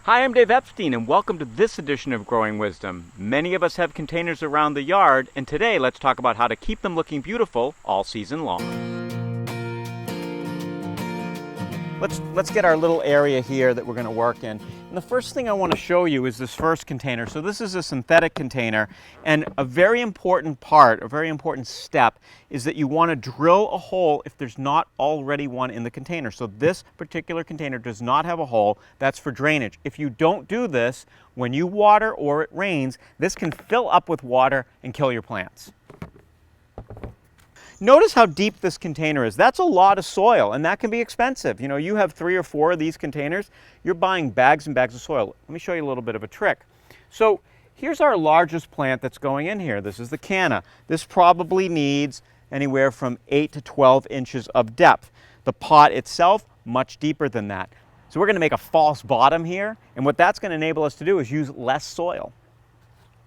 Hi, I'm Dave Epstein, and welcome to this edition of Growing Wisdom. Many of us have containers around the yard, and today let's talk about how to keep them looking beautiful all season long. Let's get our little area here that we're going to work in. And the first thing I want to show you is this first container. So this is a synthetic container, and a very important part, a very important step, is that you want to drill a hole if there's not already one in the container. So this particular container does not have a hole. That's for drainage. If you don't do this, when you water or it rains, this can fill up with water and kill your plants. Notice how deep this container is. That's a lot of soil, and that can be expensive. You know, you have 3 or 4 of these containers, you're buying bags and bags of soil. Let me show you a little bit of a trick. So here's our largest plant that's going in here. This is the canna. This probably needs anywhere from 8 to 12 inches of depth. The pot itself, much deeper than that. So we're going to make a false bottom here, and what that's going to enable us to do is use less soil.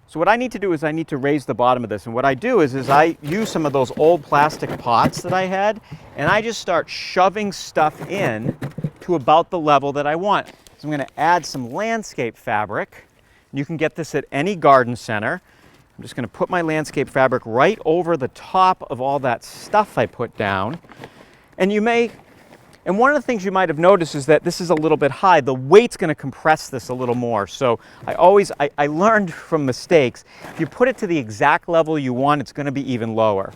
So what I need to do is I need to raise the bottom of this, and what I do is I use some of those old plastic pots that I had, and I just start shoving stuff in to about the level that I want. So I'm going to add some landscape fabric. You can get this at any garden center. I'm just going to put my landscape fabric right over the top of all that stuff I put down. And one of the things you might have noticed is that this is a little bit high. The weight's going to compress this a little more. So I learned from mistakes, if you put it to the exact level you want, it's going to be even lower.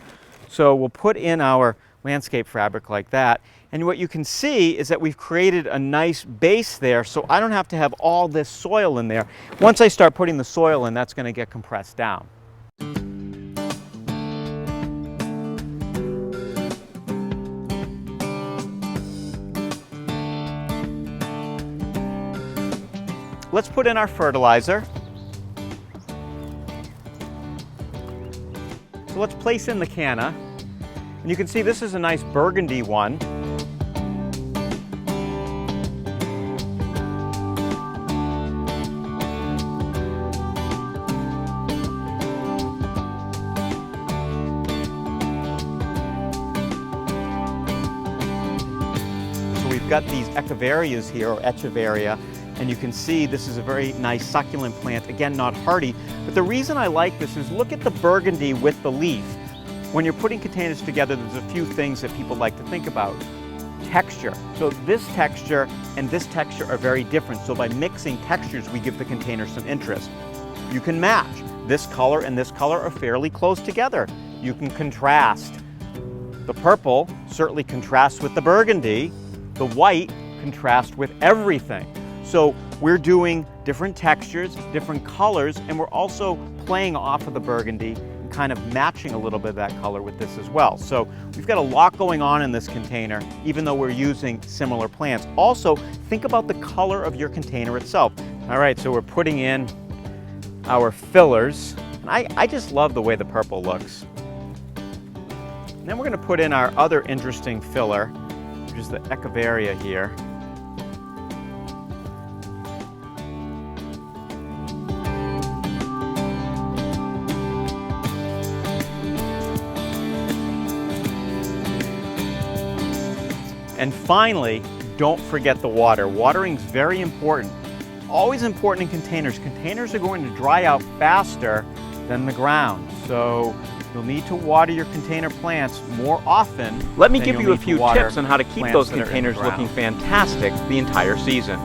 So we'll put in our landscape fabric like that. And what you can see is that we've created a nice base there, so I don't have to have all this soil in there. Once I start putting the soil in, that's going to get compressed down. Let's put in our fertilizer. So let's place in the canna. And you can see this is a nice burgundy one. So we've got these echeverias here, or echeveria. And you can see this is a very nice succulent plant, again not hardy, but the reason I like this is look at the burgundy with the leaf. When you're putting containers together, there's a few things that people like to think about. Texture. So this texture and this texture are very different, so by mixing textures we give the container some interest. You can match. This color and this color are fairly close together. You can contrast. The purple certainly contrasts with the burgundy. The white contrasts with everything. So we're doing different textures, different colors, and we're also playing off of the burgundy and kind of matching a little bit of that color with this as well. So we've got a lot going on in this container, even though we're using similar plants. Also, think about the color of your container itself. All right, so we're putting in our fillers. And I just love the way the purple looks. And then we're going to put in our other interesting filler, which is the echeveria here. And finally, don't forget the water. Watering is very important. Always important in containers. Containers are going to dry out faster than the ground. So you'll need to water your container plants more often. Let me give you a few tips on how to keep those containers looking fantastic the entire season.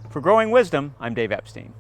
For Growing Wisdom, I'm Dave Epstein.